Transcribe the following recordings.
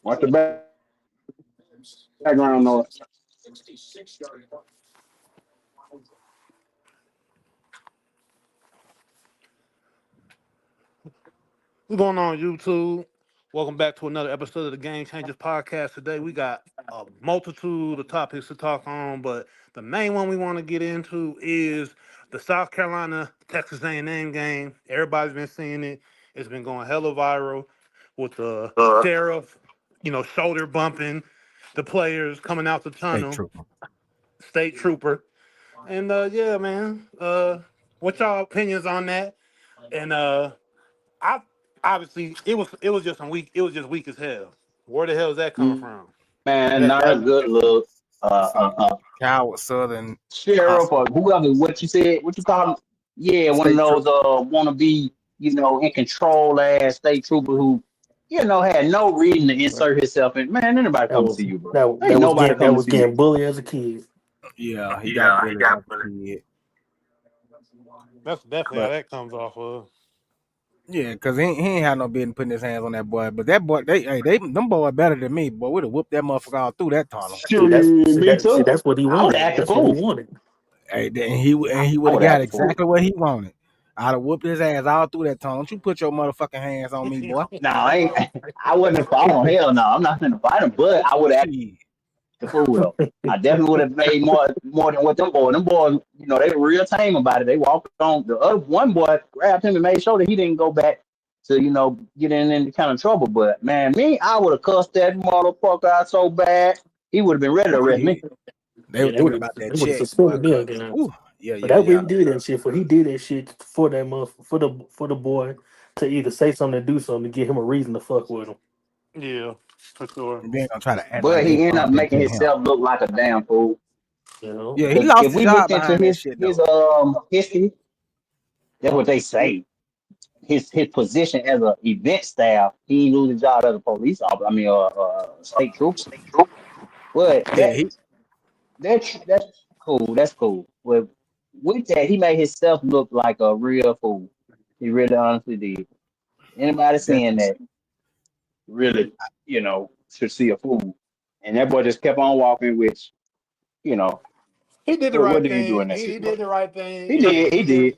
Watch the background noise. What's going on, YouTube? Welcome back to another episode of the Game Changers podcast. Today we got a multitude of topics to talk on, but the main one we want to get into is the South Carolina Texas A&M game. Everybody's been seeing it. It's been going hella viral with the sheriff, shoulder bumping the players coming out the State tunnel, trooper. state trooper, and yeah, man. What's y'all opinions on that? And I obviously it was just weak as hell. Where the hell is that coming from? Man, That not a good look. some coward Southern Sheriff or hustler. whoever, what you said, what you call him? Yeah, one of State those trooper. wanna be, in control ass state trooper who, had no reason to insert himself in. Man, anybody That come to was see you, bro. that Ain't that was nobody getting come that to was see you. getting bullied as a kid. Yeah, he got bullied as a kid. That's definitely how But that comes off of. yeah, because he ain't had no business putting his hands on that boy. But that boy, them boys better than me. Boy, we'd have whooped that motherfucker all through that tunnel. See, that's Shit, see me that see too. that's what he I would wanted. act the That's what he fool. wanted. Hey, he I would have would got act the fool. exactly what he wanted. I'd have whooped his ass all through that tunnel. Don't you put your motherfucking hands on me, boy. No, I wouldn't have fought him. Hell no, I'm not gonna fight him, but I would act Shit. the fool though. I definitely would have made more than what them boys. Them boys, they were real tame about it. They walked on. The other one boy grabbed him and made sure that he didn't go back to get in any kind of trouble. But man, I would have cussed that motherfucker out so bad he would have been ready to arrest me. Shit. They Yeah, were thinking about they that would have check, boy. suspended me Cause again. ooh, yeah, But yeah, that yeah. he did that shit he did that shit for that for the boy to either say something or do something to give him a reason to fuck with him. Yeah, for sure. And then gonna try to act like But they he ended up bumped making into him. himself look like a damn fool. You know, Yeah, he Because lost if his we job looked into behind that his shit his though. history, that's what they say. His position as a event staff, he didn't lose his job as a police officer. I mean, state trooper. But Yeah, he that's cool. That's cool. But with that, he made himself look like a real fool. He really honestly did. Anybody that seeing that really, should see a fool. And that boy just kept on walking, which, you know, He did the what right did he do in thing. that He did situation? the right thing He in the did. He end, did.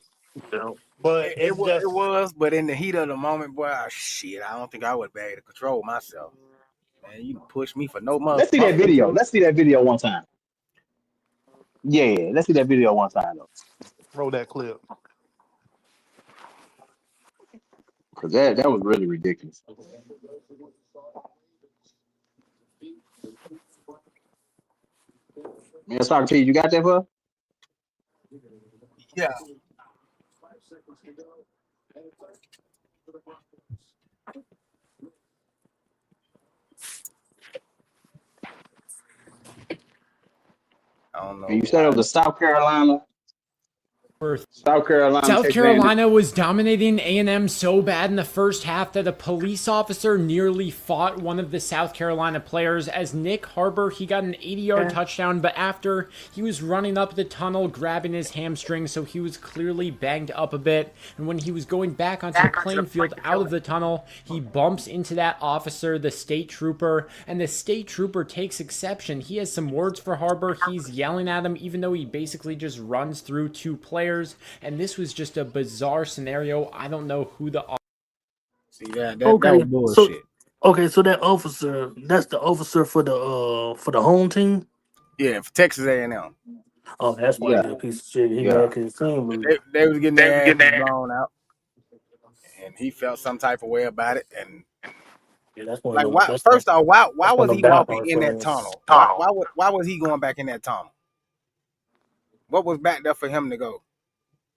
but it's it just was, but in the heat of the moment, boy, shit, I don't think I would be able to control myself. Man, you push me for no Let's see that fucking video. reason. Let's see that video one time. Yeah, let's see that video one time though, roll that clip. because that was really ridiculous. Man, Socrates, you got that for? Yeah, I don't know And you said it why. was a South Carolina, South Texas A&M. Carolina was dominating A&M so bad in the first half that a police officer nearly fought one of the South Carolina players. As Nick Harbor, he got an 80-yard touchdown, but after he was running up the tunnel, grabbing his hamstring, so he was clearly banged up a bit. And when he was going back onto the playing field out of the tunnel, he bumps into that officer, the state trooper, and the state trooper takes exception. He has some words for Harbor. He's yelling at him, even though he basically just runs through two players. And this was just a bizarre scenario. I don't know who the See that okay, was so bullshit. that officer, that's the officer for the home team. Yeah, for Texas A&M, Oh, that's why he Yeah, a piece of shit. He yeah. mad because his team lose. they was getting their asses blown out, and he felt some type of way about it. And Yeah, that's one of like, them. why? First off, why That's one was of he them walking diehard in that fans. tunnel? Why was he going back in that tunnel? What was back there for him to go?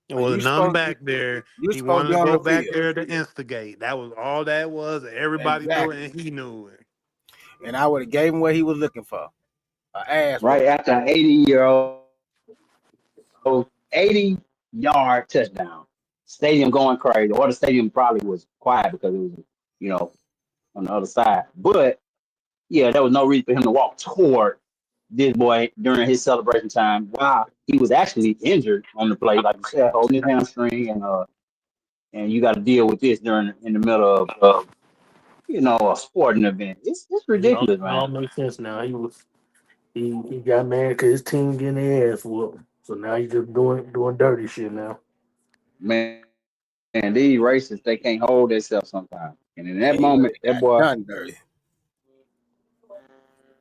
It Like, was none back there. you He supposed to wanted be to on go the back field. there to instigate. That was all that was. Everybody knew it, Exactly. and he knew it. And I would have gave him what he was looking for. An ass Right whooping. after an 80-yard touchdown, stadium going crazy, or the stadium probably was quiet because it was, you know, on the other side. But yeah, there was no reason for him to walk toward this boy during his celebration time while he was actually injured on the play, like you said, holding his hamstring, and you got to deal with this in the middle of a sporting event. It's ridiculous, It all man. makes sense now. He got mad because his team getting their ass whooped. So now he's just doing dirty shit now. Man, these racists, they can't hold themselves sometimes. And in that And he moment, really that got boy, done dirty.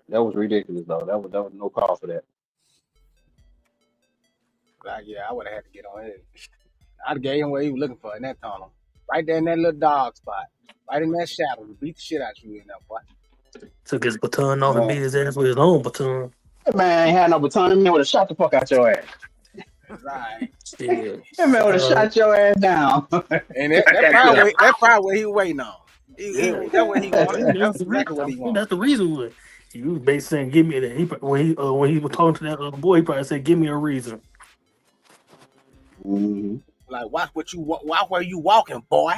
that was ridiculous though. That was no call for that. Like, yeah, I would have had to get on it. I'd have gave him what he was looking for in that tunnel. Right there in that little dog spot. Right in that shadow. To beat the shit out you in there, boy. Took his baton off and Man, beat his ass with his own baton. that man ain't had no baton. That man would have shot the fuck out your ass. That's right. Shit. That man would have shot your ass down. And that probably what he was waiting on. Yeah. That's what he wanted. That's That's exactly what he wanted. That's the reason why. He was basically saying, "Give me that." When he was talking to that other boy, he probably said, "Give me a reason." Mm-hmm. Like, watch where you walking, boy.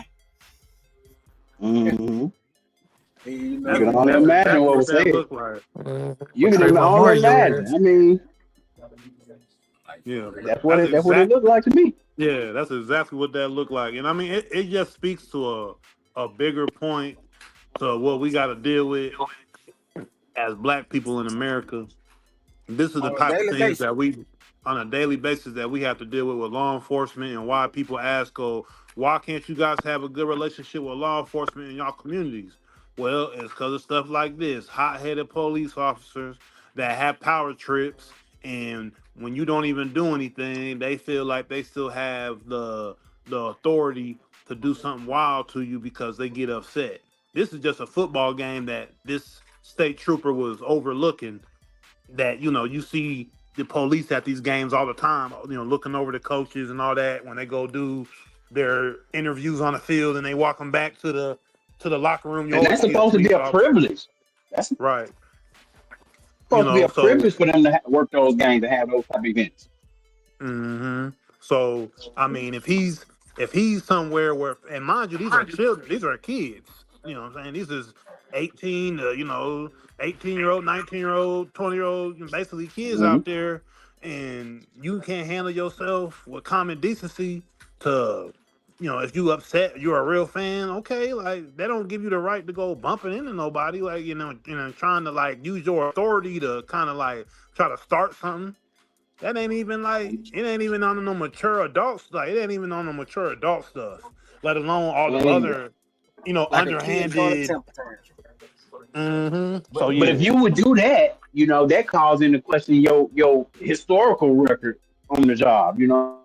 Mm-hmm. You You can know, only That's imagine exactly what what was that said. looked like. You can Trayvon only Martin, your imagine. ass. I mean, Yeah, that's what it looked like to me. Yeah, that's exactly what that looked like. And I mean, it just speaks to a bigger point to what we got to deal with as black people in America. This is the on a type of daily things basis. that we, on a daily basis, that we have to deal with law enforcement, and why people ask, "Oh, why can't you guys have a good relationship with law enforcement in y'all communities?" Well, it's because of stuff like this: hot-headed police officers that have power trips, and when you don't even do anything, they feel like they still have the authority to do something wild to you because they get upset. This is just a football game that this state trooper was overlooking, that you see the police at these games all the time, looking over the coaches and all that when they go do their interviews on the field, and they walk them back to the locker room. You And always that's see a supposed to be police a officer, privilege. That's right? supposed to be a So privilege for them to work those games and have those type of events. hmm so I mean, if he's somewhere where, and mind you, these are children, these are kids. You know what I'm saying? These is 18 to 18-year-old, 19-year-old, 20-year-old, basically kids Mm-hmm. out there, and you can't handle yourself with common decency to, if you upset, you're a real fan, okay, like they don't give you the right to go bumping into nobody, like trying to like use your authority to kind of like try to start something. That ain't even like, it ain't even on no mature adult stuff. It ain't even on the mature adult stuff. Let alone all the And, other, Like a kid throwing a underhanded. temper tantrum. So but if yeah. you would do that, that calls into question your historical record on the job. You know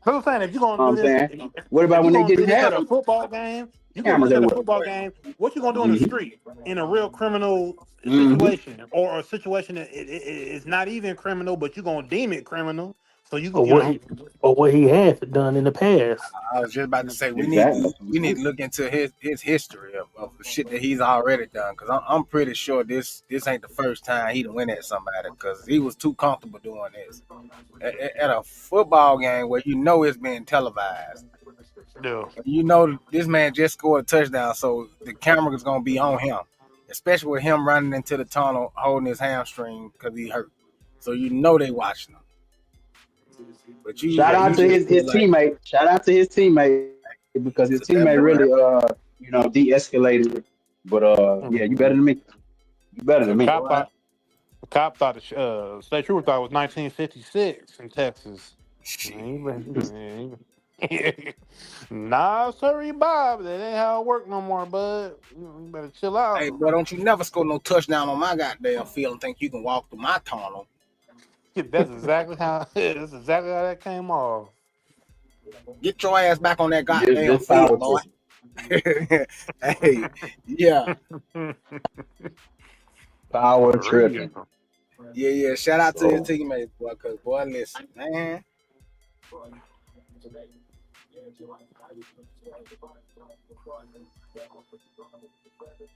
I'm saying, if you're what gonna I'm do this, saying? What if about you're when they gonna do didn't this have at a football game, you're gonna do cameras this at a everywhere? football game. What you gonna do in the Mm-hmm. street in a real criminal Mm-hmm. situation, or a situation that it's not even criminal, but you're gonna deem it criminal. So you Or you what know, he or what he had done in the past. I was just about to say we need Exactly. to look into his history of the shit that he's already done, because I'm pretty sure this ain't the first time he done went at somebody, because he was too comfortable doing this at a football game where it's being televised. yeah. This man just scored a touchdown, so the camera is gonna be on him, especially with him running into the tunnel holding his hamstring because he hurt. So they watching him. But Shout out he to just his like teammate. Shout out to his teammate because his took that teammate bullet. really de-escalated it. But yeah, you better than me. You better The than me. cop thought the cop thought the state trooper thought it was 1956 in Texas. Man, nah, sorry, Bob. That ain't how it work no more, bud. You better chill Hey, out. boy, don't you never score no touchdown on my goddamn field and think you can walk through my tunnel. That's exactly how. That's exactly how that came off. Get your ass back on that goddamn Just power field, boy. tripping. Hey, yeah. Power For tripping. real. Yeah. Shout out to his So teammates, boy, because, boy, listen, man.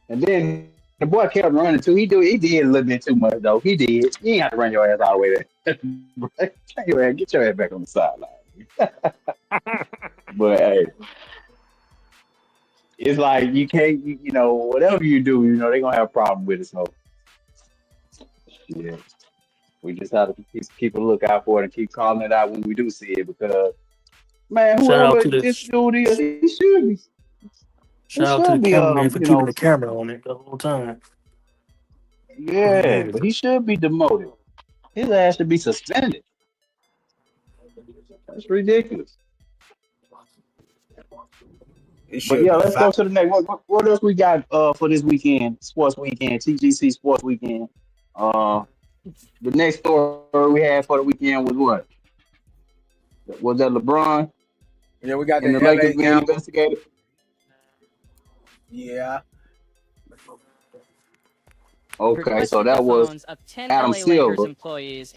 and then the boy kept running too. He did a little bit too much though. He did. You ain't have to run your ass all the way there. Get your ass back on the sideline. But hey, it's like you can't, whatever you do, they're gonna have a problem with it. So yeah, we just have to keep a lookout for it and keep calling it out when we do see it because man, Shout out whoever to this this dude is, he should be. He Shout out to the should be, cameraman for keeping the camera on it the whole time. yeah, but he should be demoted. His ass should be suspended. That's ridiculous. It But should yeah, be let's go five. to the next. What else we got for this weekend? Sports weekend, TGC Sports Weekend. Uh, the next story we had for the weekend was what? Was that LeBron Yeah, we got and the the LA Lakers being gamble. investigated? Yeah. Okay, so Requested the that was phones of 10 Adam LA Lakers Silver. employees,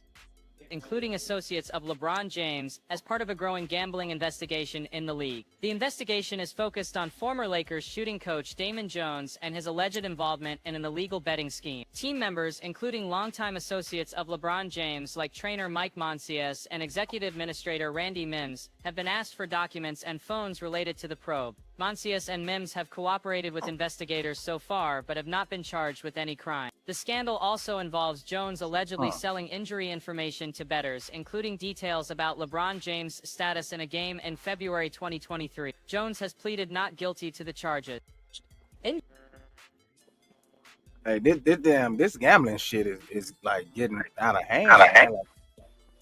including associates of LeBron James, as part of a growing gambling investigation in the league. The investigation is focused on former Lakers shooting coach Damon Jones and his alleged involvement in an illegal betting scheme. Team members, including longtime associates of LeBron James like trainer Mike Monsias and executive administrator Randy Mims, have been asked for documents and phones related to the probe. Monsias and Mims have cooperated with investigators so far, but have not been charged with any crime. The scandal also involves Jones allegedly selling injury information to bettors, including details about LeBron James' status in a game in February 2023. Jones has pleaded not guilty to the charges. Hey, this gambling shit is like getting out of hand. Man.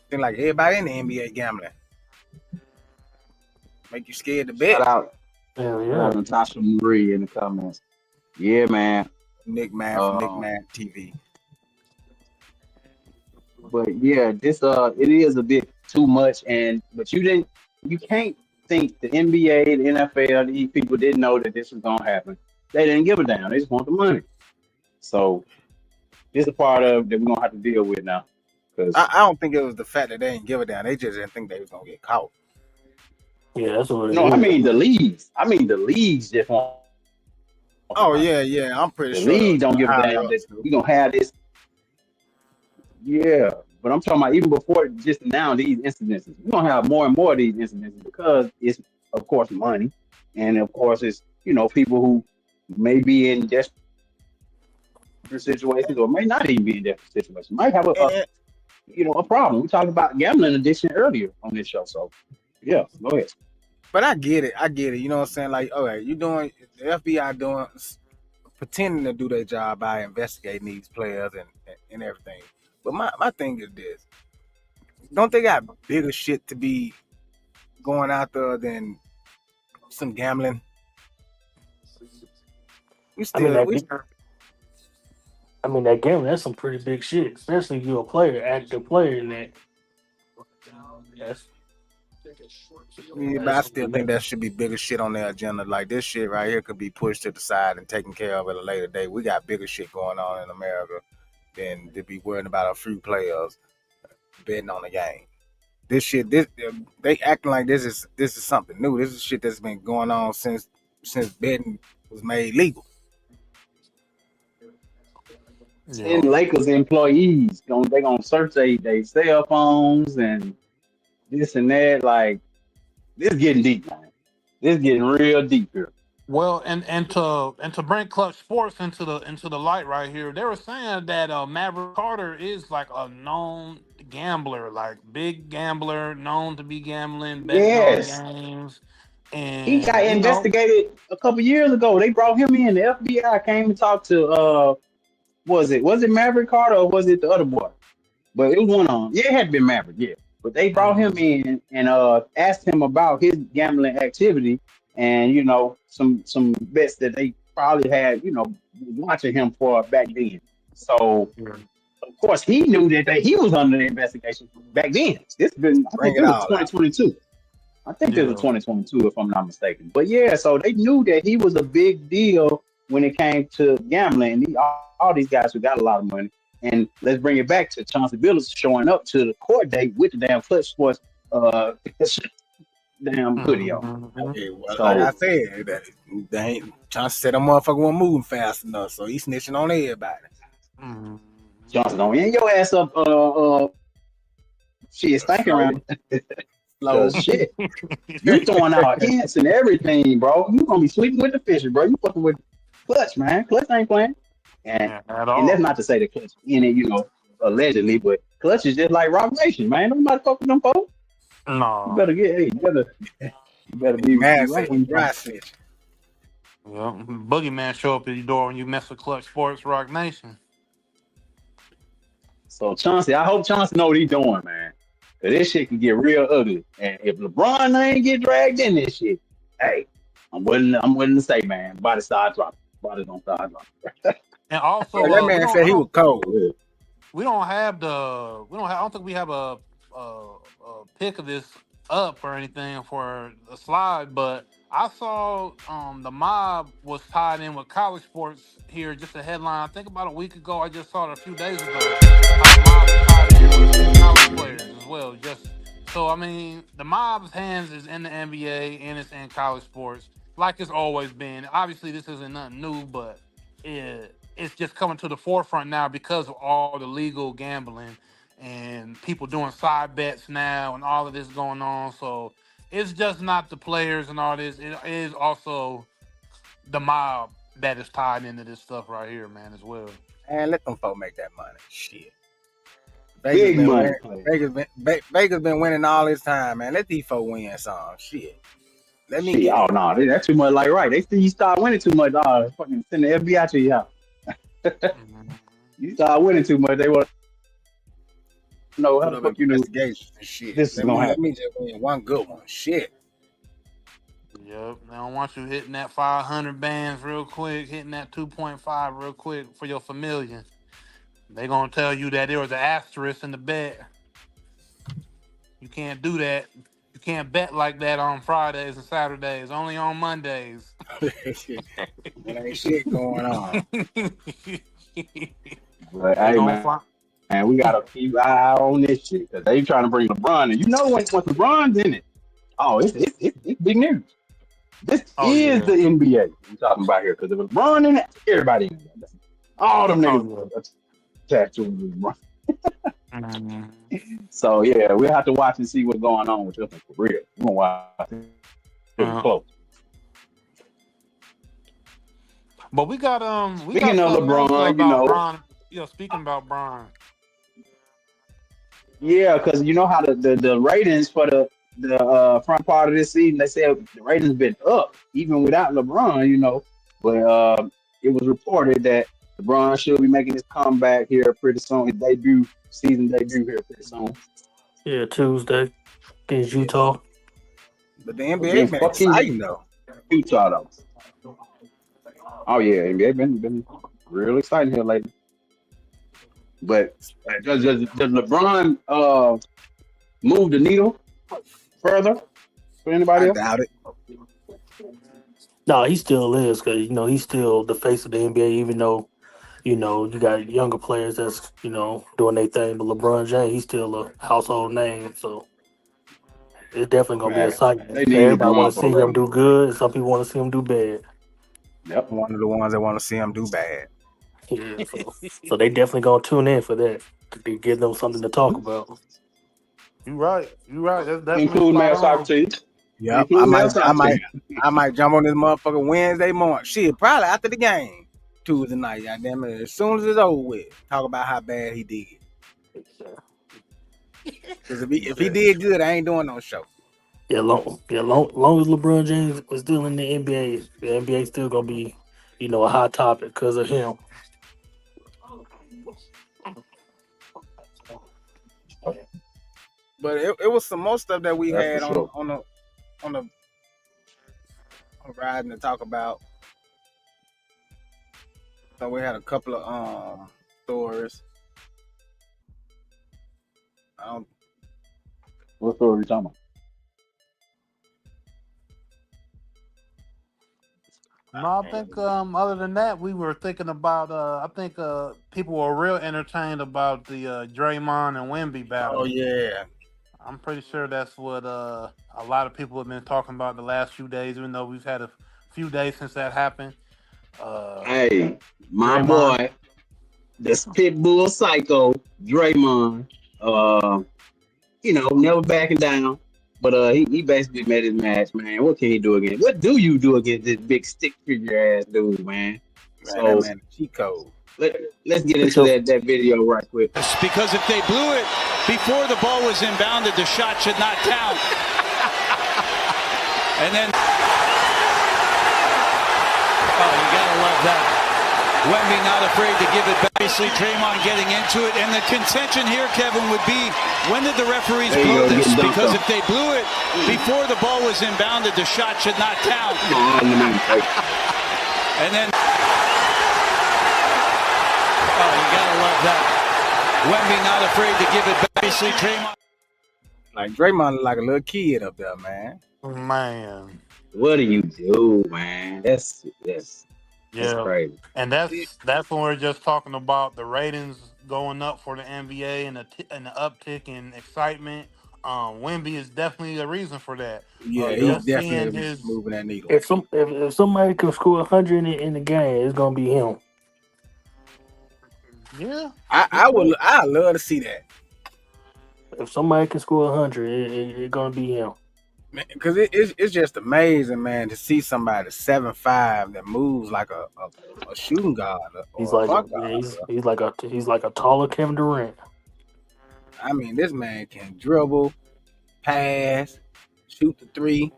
Seems like everybody in the NBA gambling. Make you scared to bet. Shout out, Hell shout out yeah. Natasha Marie in the comments. Yeah, man. Nick Man from Nick Man TV. But yeah, this it is a bit too much, but you can't think the NBA, the NFL, these people didn't know that this was gonna happen. They didn't give a damn. They just want the money. So this is a part of that we're gonna have to deal with now. Cause I don't think it was the fact that they didn't give a damn. They just didn't think they was gonna get caught. Yeah, that's what it no, is. I mean the leagues. The leagues just want. Oh yeah. I'm pretty The sure league don't give a damn that we're gonna have this. Yeah, but I'm talking about even before just now these incidences. We're gonna have more and more of these incidences because it's of course money, and of course it's people who may be in desperate situations or may not even be in desperate situations. Might have a problem. We talked about gambling addiction earlier on this show, so yeah, go ahead. But I get it. You know what I'm saying? Like, all right, you doing the FBI pretending to do their job by investigating these players and everything. But my thing is this: don't they got bigger shit to be going out there than some gambling? That gambling, that's some pretty big shit, especially if you're a player, active player in that. Yes. Yeah, but I still think that should be bigger shit on their agenda. Like this shit right here could be pushed to the side and taken care of at a later date. We got bigger shit going on in America than to be worrying about a few players betting on the game. They acting like this is something new. This is shit that's been going on since betting was made legal. And Lakers employees they gonna search their cell phones and this and that. Like this getting deep, man. This getting real deep here. Well, and to bring Clutch Sports into the light right here, they were saying that Maverick Carter is like a known gambler, like big gambler, known to be gambling, betting on Yes, games, he got and investigated a couple years ago. They brought him in. The FBI came and talked to was it Maverick Carter or was it the other boy? But it was one on. Yeah, it had been Maverick. Yeah, but they brought him in and asked him about his gambling activity and some bets that they probably had watching him for back then. So of course he knew that he was under the investigation back then. It's been I think it was 2022. I think it was 2022 if I'm not mistaken. But yeah, so they knew that he was a big deal when it came to gambling. And all these guys who got a lot of money. And let's bring it back to Chauncey Billups showing up to the court date with the damn Clutch Sports damn hoodie on. Okay, well, like I said, they ain't Chauncey said that motherfucker wasn't moving fast enough, so he's snitching on everybody. Johnson, don't end your ass up. Shit, stinking around. Shit, you throwing out hints and everything, bro. You gonna be sleeping with the fishes, bro. You fucking with Clutch, man. Clutch ain't playing. And that's not to say that Clutch in it, allegedly, but Clutch is just like Rock Nation, man. Nobody fuck with them folks. No, You better be mad right when you dry snitch. Well, Boogeyman show up at your door when you mess with Clutch Sports Rock Nation. So Chauncey, I hope Chauncey know what he's doing, man. Cause this shit can get real ugly. And if LeBron ain't get dragged in this shit, hey, I'm willing to say, man, body start dropping. Body don't start dropping. And also, Yeah, that man said he was cold. we don't have I don't think we have a pick of this up or anything for a slide, but I saw the mob was tied in with college sports here, just a headline. I think about a week ago. I just saw it a few days ago. How the mob is tied in with college players as well. Just so I mean, the mob's hands is in the NBA and it's in college sports, like it's always been. Obviously, this isn't nothing new, but it's just coming to the forefront now because of all the legal gambling and people doing side bets now and all of this going on. So it's just not the players and all this. It is also the mob that is tied into this stuff right here, man, as well. Man, let them folk make that money. Shit. Big money. Vegas been winning all this time, man. Let these folk win some. Shit. Let me get it. No, that's too much. Like, right. They see you start winning too much. Fucking send the FBI to your house. You start winning too much, they want to know how the fuck you know shit. This is gonna happen. Let me just win one good one. Shit. Yep. They don't want you hitting that 500 bands real quick, hitting that 2.5 real quick for your familiar. They gonna tell you that there was an asterisk in the bet. You can't do that. You can't bet like that on Fridays and Saturdays. Only on Mondays. There ain't shit going on. But hey, man, we gotta keep an eye on this shit because they trying to bring LeBron, and you know when LeBron's in it, it's big news. This is the NBA we're talking about here because if LeBron in it, everybody in it. All them niggas attached to LeBron. So yeah, we have to watch and see what's going on with this one for real. We're gonna watch it close. But we got speaking of LeBron, you know. Bron, speaking about Bron. Yeah, because you know how the ratings for the front part of this season, they said the ratings been up even without LeBron, you know. But it was reported that LeBron should be making his comeback here pretty soon. His season debut here pretty soon. Yeah, Tuesday against Utah. But the NBA been exciting though. Utah though. Oh yeah, NBA been real exciting here lately. But does LeBron move the needle further for anybody else? I doubt it. No, he still is because he's still the face of the NBA, even though you got younger players that's doing their thing. But LeBron James, he's still a household name, so it's definitely gonna be exciting. Everybody want to see him do good, and some people want to see him do bad. Yep, one of the ones that want to see him do bad. Yeah, so they definitely gonna tune in for that to give them something to talk about. You're right. That's include male soccer teams. Yep, I might jump on this motherfucker Wednesday morning. Shit, probably after the game, Tuesday night. Goddamn it! As soon as it's over with, talk about how bad he did. Because if he did good, I ain't doing no show. Yeah, long as LeBron James is still in the NBA, the NBA still gonna be, a hot topic because of him. But it was some more stuff that we had on the riding to talk about. So we had a couple of stories. What story are you talking about? No, I think other than that, we were thinking about. I think people were real entertained about the Draymond and Wemby battle. Oh yeah, I'm pretty sure that's what a lot of people have been talking about the last few days. Even though we've had a few days since that happened. Hey, my Draymond. Boy, this pit bull psycho Draymond. Never backing down. But he basically made his match, man. What can he do against? What do you do against this big stick figure ass dude, man? So that man, cheat code. Let's get into that video right quick. Because if they blew it before the ball was inbounded, the shot should not count. And then that. Wemby not afraid to give it back. Obviously, Draymond getting into it. And the contention here, Kevin, would be, when did the referees blow this? Because if they blew it before the ball was inbounded, the shot should not count. And then, oh, you gotta love that. Wemby not afraid to give it back. Obviously, Draymond. Like Draymond look like a little kid up there, man. Man. What do you do, man? That's crazy. And that's when we're just talking about the ratings going up for the NBA and the uptick in excitement. Wemby is definitely the reason for that. Yeah, he's definitely moving that needle. If somebody can score 100 in the game, it's gonna be him. Yeah, I love to see that. If somebody can score 100, it's gonna be him. Because it's just amazing, man, to see somebody 7'5" that moves like a shooting guard. He's like a taller Kevin Durant. I mean, this man can dribble, pass, shoot the three,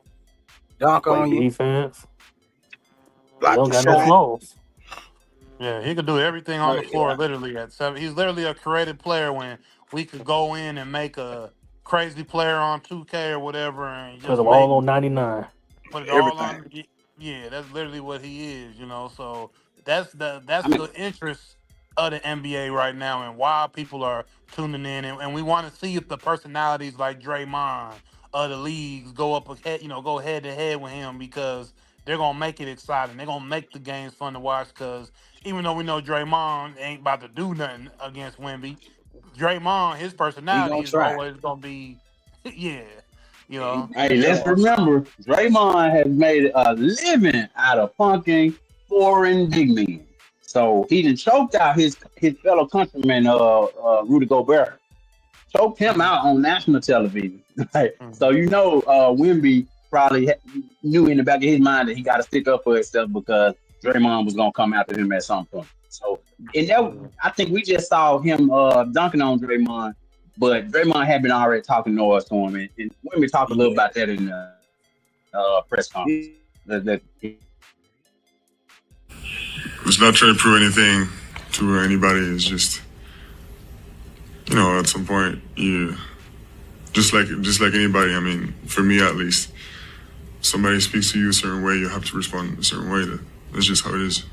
dunk on you, defense. block Don't the got shot. no flaws. yeah, he could do everything on the floor. Literally at 7, he's literally a creative player. When we could go in and make a crazy player on 2K or whatever, and just Put them all on 99. Put it all on. Yeah, that's literally what he is. So that's the interest of the NBA right now, and why people are tuning in, and we want to see if the personalities like Draymond of the leagues go up ahead, go head to head with him, because they're gonna make it exciting. They're gonna make the games fun to watch, because even though we know Draymond ain't about to do nothing against Wemby, Draymond, his personality is always gonna be, yeah, Hey, let's remember, Draymond has made a living out of punking foreign big men. So he done choked out his fellow countryman, Rudy Gobert. Choked him out on national television. So Wemby probably knew in the back of his mind that he got to stick up for himself, because Draymond was gonna come after him at some point. So, I think we just saw him dunking on Draymond, but Draymond had been already talking noise to him, and Wemby talked a little about that in the press conference. It's not trying to prove anything to anybody. It's just, at some point, just like anybody. I mean, for me at least, somebody speaks to you a certain way, you have to respond a certain way. That's just how it is.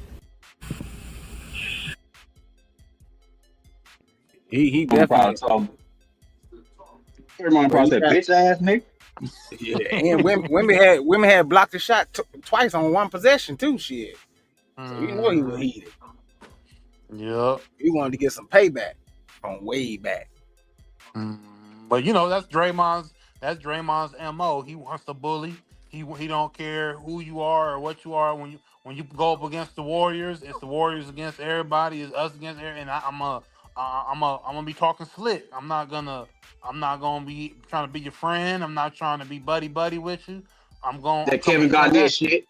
He definitely. Draymond probably said, "Bitch ass nigga." Yeah, and women had blocked the shot twice on one possession too. Shit. So he was heated. Yep. He wanted to get some payback from way back. But that's Draymond's MO. He wants to bully. He don't care who you are or what you are. When you go up against the Warriors, it's the Warriors against everybody. It's us against everybody. And I'm gonna be talking slick. I'm not gonna be trying to be your friend. I'm not trying to be buddy with you. That Kevin Garnett shit.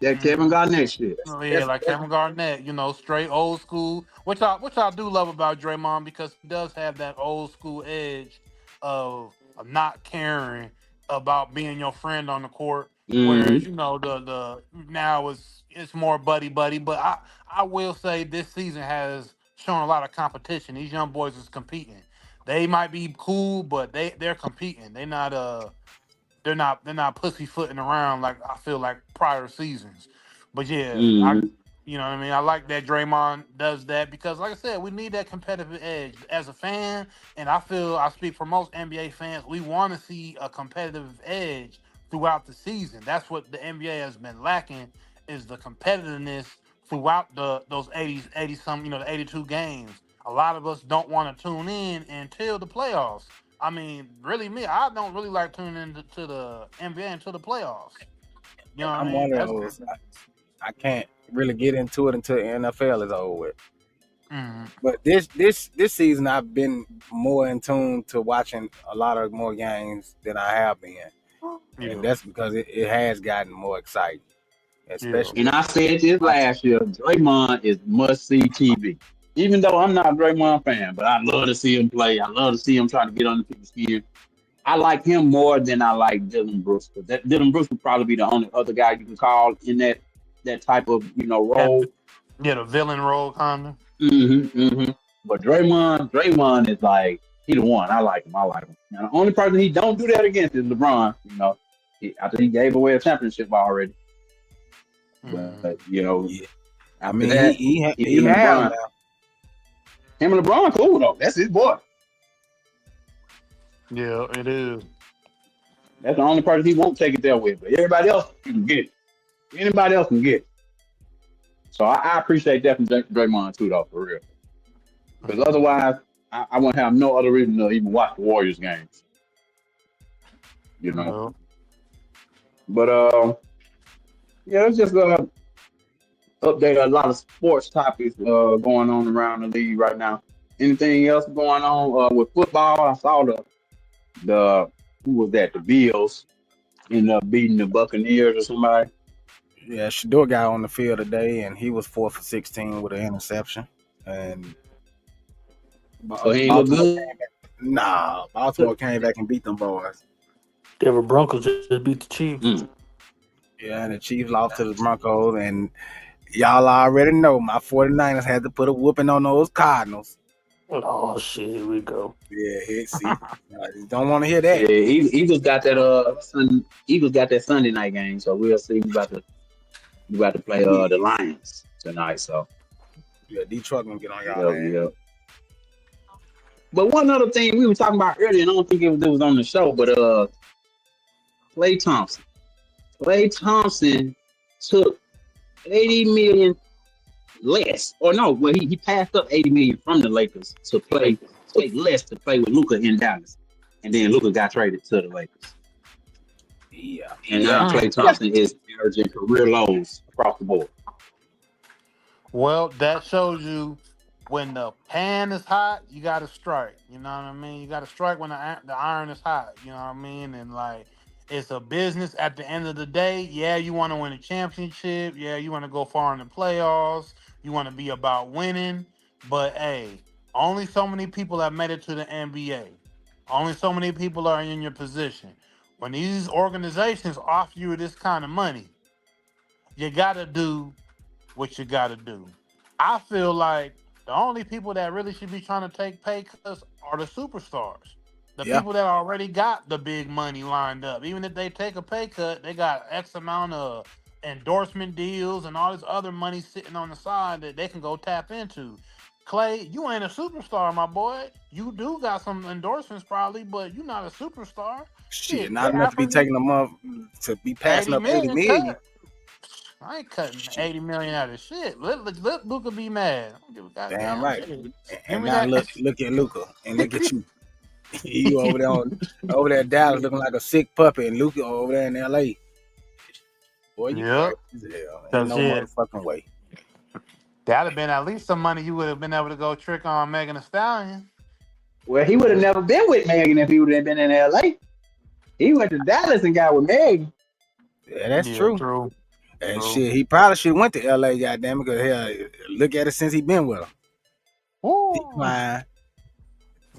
Kevin Garnett shit. Yeah, like Kevin Garnett, straight old school. Which I do love about Draymond, because he does have that old school edge of not caring about being your friend on the court. Whereas the now it's more buddy, but I will say this season has shown a lot of competition. These young boys is competing. They might be cool, but they're competing. They're not pussyfooting around like I feel like prior seasons. But yeah, you know what I mean? I like that Draymond does that, because like I said, we need that competitive edge as a fan, and I feel I speak for most NBA fans. We want to see a competitive edge throughout the season. That's what the NBA has been lacking, is the competitiveness throughout those 80 some, the 82 games. A lot of us don't want to tune in until the playoffs. I mean, really, I don't really like tuning into the NBA until the playoffs. You know what I mean? One of those. I can't really get into it until the NFL is over with. But this season, I've been more in tune to watching a lot of more games than I have been, and that's because it has gotten more exciting. Especially, and I said this last year, Draymond is must-see TV. Even though I'm not a Draymond fan, but I love to see him play. I love to see him try to get under people's skin. I like him more than I like Dylan Brooks. Dylan Brooks would probably be the only other guy you can call in that type of role. Yeah, the villain role, kinda. But Draymond is like he the one. I like him. Now, the only person he don't do that against is LeBron. After he gave away a championship already. But Yeah. I after mean, that, he him and have LeBron, now. cool though. That's his boy. Yeah, it is. That's the only person he won't take it there with. But everybody else, you can get it. Anybody else can get it. So I appreciate that from Draymond too, though, for real. Because otherwise, I wouldn't have no other reason to even watch the Warriors games. No. But yeah, it's just update a lot of sports topics going on around the league right now. Anything else going on with football? I saw the who was that? The Bills ended up beating the Buccaneers or somebody. Yeah, Shador got on the field today, and he was 4 for 16 with an interception. And So he ain't look Baltimore good. came back. Nah, Baltimore came back and beat them boys. Denver Broncos just beat the Chiefs. Yeah, and the Chiefs lost to the Broncos, and y'all already know my 49ers had to put a whooping on those Cardinals. Oh shit! Here we go. Yeah, see, I don't want to hear that. Yeah, Eagles got that Eagles got that Sunday night game, so we'll see. We about to play the Lions tonight. So Yeah, Detroit gonna get on y'all. yeah. But one other thing we were talking about earlier, and I don't think it was on the show, but Klay Thompson. Klay Thompson took 80 million less, or no, well he passed up 80 million from the Lakers to play less to play with Luka in Dallas, and then Luka got traded to the Lakers. Yeah, And now Klay Thompson is averaging career lows across the board. Well, that shows you when the pan is hot, you got to strike. You know what I mean? You got to strike when the iron is hot. You know what I mean? And like, it's a business. At the end of the day, yeah, you want to win a championship. Yeah, you want to go far in the playoffs. You want to be about winning. But hey, only so many people have made it to the NBA. Only so many people are in your position. When these organizations offer you this kind of money, you got to do what you got to do. I feel like the only people that really should be trying to take pay cuts are the superstars. The people that already got the big money lined up. Even if they take a pay cut, they got X amount of endorsement deals and all this other money sitting on the side that they can go tap into. Klay, you ain't a superstar, my boy. You do got some endorsements probably, but you're not a superstar. Shit, not enough to be taking a month to be passing up 80 million. Cut. I ain't cutting 80 million out of shit. Let Luka be mad. I don't give a goddamn Damn right. shit. And now look at Luka and look at you. You over there in Dallas looking like a sick puppy, and Luka over there in LA. Boy, you crazy as hell. Ain't no motherfucking way. That'd have been at least some money you would have been able to go trick on Megan Thee Stallion. Well, he would have never been with Megan if he would have been in LA. He went to Dallas and got with Megan. Yeah, that's true. And shit, he probably should have went to LA, goddamn it, because hell, look at it since he been with her. Woo. Decline.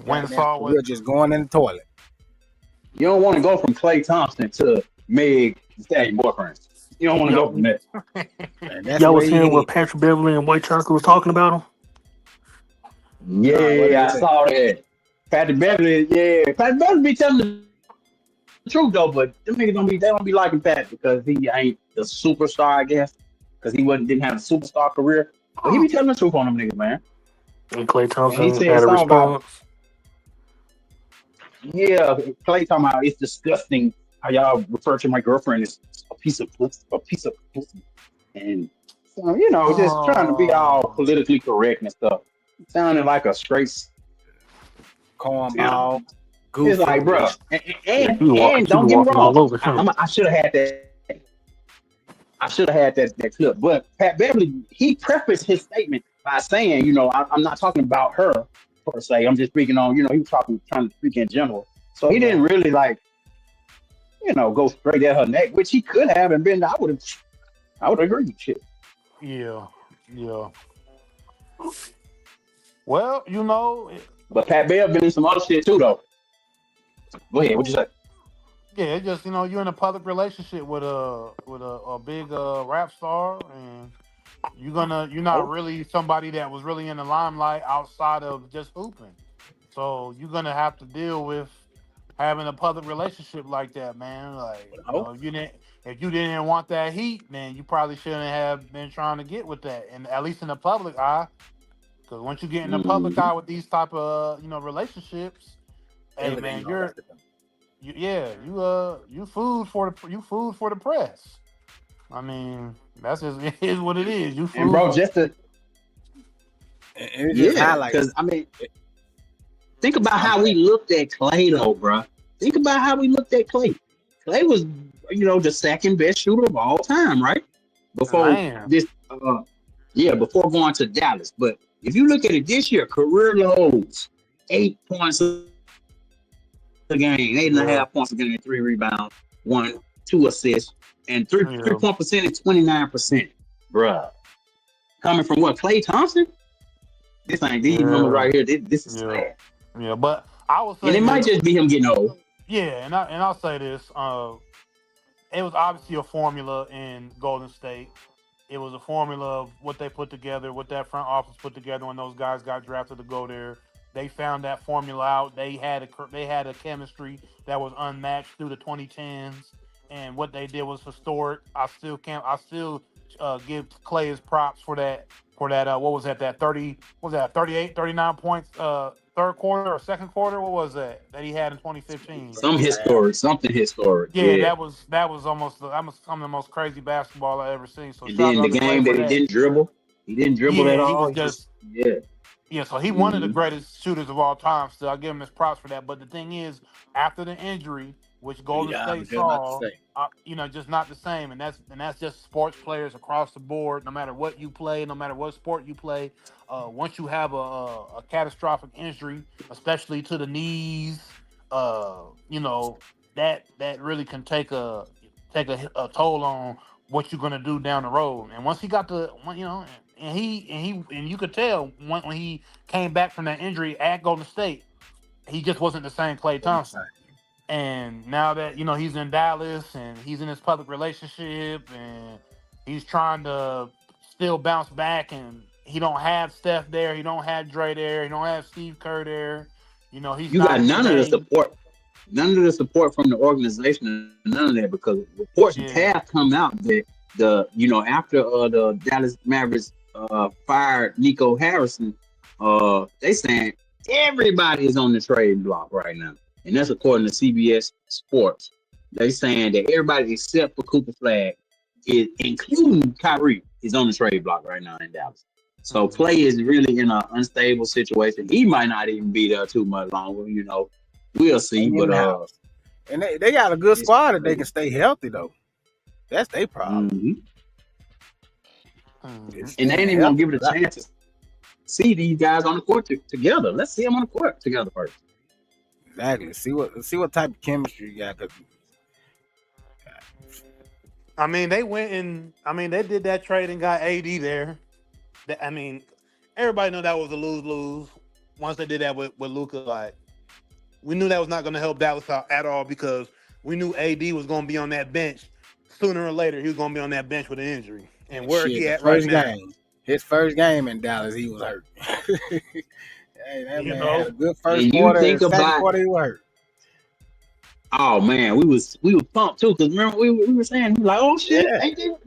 We're just going in the toilet. You don't want to go from Klay Thompson to Meg Thee Stallion boyfriend. You don't want to go from that. Y'all was hearing what Patrick Beverly and White Chocolate was talking about him? Yeah, I saw that. Patrick Beverly be telling the truth though, but them niggas they don't be liking Pat because he ain't the superstar, I guess, because he didn't have a superstar career. But he be telling the truth on them niggas, man. And Klay Thompson had a response. Yeah, Klay talking about it's disgusting how y'all refer to my girlfriend as a piece of pussy, and so, just trying to be all politically correct and stuff. Sounding like a straight cornball. It's like, bro, and don't get me wrong, I should have had that. I should have had that clip, but Pat Beverly, he prefaced his statement by saying, I'm not talking about her per se. I'm just speaking on, he was trying to speak in general. So he didn't really go straight at her neck, which he could have and been. I would agree with shit. Yeah. Well, But Pat Bev been in some other shit too, though. Go ahead. What you say? Yeah, it's just you're in a public relationship with a big rap star, and You're not really somebody that was really in the limelight outside of just hooping. So you're gonna have to deal with having a public relationship like that, man. Like, if you didn't want that heat, then you probably shouldn't have been trying to get with that. And at least in the public eye, because once you get in the public eye with these type of relationships, hey Everything man, go back to them. you food for the press. I mean, that's just it is what it is. You food. And bro, just to And it just highlights. because I mean, think about how we looked at Clay though, bro. Think about how we looked at Clay. Clay was, the second best shooter of all time, right? Before this, before going to Dallas. But if you look at it this year, career lows, 8 points a game, 8.5 points a game, 3 rebounds, 2 assists, and 3-point percentage, 29%, bruh. Coming from what, Klay Thompson? This ain't these numbers right here. This is sad. Yeah, but I would say, and it might just be him getting old. Yeah, and I'll say this: it was obviously a formula in Golden State. It was a formula of what they put together, what that front office put together when those guys got drafted to go there. They found that formula out. They had a chemistry that was unmatched through the 2010s, and what they did was historic. I still give Clay his props for that. What was that 38, 39 points third quarter or second quarter? What was that he had in 2015? Something historic. Yeah, that was almost some of the most crazy basketball I ever seen. So and then the game that he didn't dribble. He didn't dribble at all. He was so he one of the greatest shooters of all time. So I give him his props for that. But the thing is, after the injury, which Golden State saw, just not the same. And that's just sports players across the board. No matter what you play, no matter what sport you play, once you have a catastrophic injury, especially to the knees, that really can take a toll on what you're gonna do down the road. And once he got and you could tell when he came back from that injury at Golden State, he just wasn't the same Klay Thompson. And now that he's in Dallas and he's in his public relationship and he's trying to still bounce back, and he don't have Steph there, he don't have Dre there, he don't have Steve Kerr there. You got none of the support. None of the support from the organization, none of that, because reports have come out that after the Dallas Mavericks fired Nico Harrison, they saying everybody is on the trade block right now, and that's according to CBS Sports. They saying that everybody except for Cooper Flag, including Kyrie, is on the trade block right now in Dallas. So Klay is really in an unstable situation. He might not even be there too much longer. We'll see. But and they got a good squad that they can stay healthy though. That's their problem. And they ain't even gonna give it a chance to see these guys on the court together. Let's see them on the court together first. Exactly. See what type of chemistry you got. I mean, they they did that trade and got AD there. Everybody knew that was a lose-lose. Once they did that with Luka, we knew that was not going to help Dallas out at all, because we knew AD was going to be on that bench. Sooner or later, he was going to be on that bench with an injury. And where he at right now? His first game in Dallas, he was hurt. Hey, that man had a good first and quarter. You think about quarter, he was hurt. Oh man, we was pumped too, because remember we were saying, like, oh shit,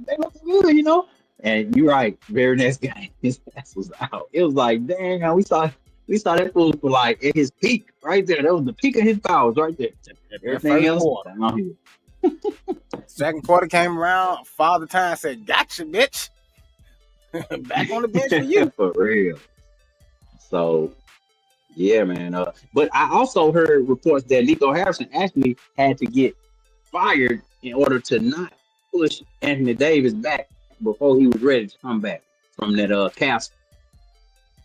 they look good, And you're right. Very next game, his ass was out. It was like, dang, we saw that fool for like at his peak right there. That was the peak of his powers right there. Everything else down here. Second quarter came around. Father Time said, "Gotcha, bitch." Back on the bench for you. For real. So, yeah, man. But I also heard reports that Nico Harrison actually had to get fired in order to not push Anthony Davis back before he was ready to come back from that calf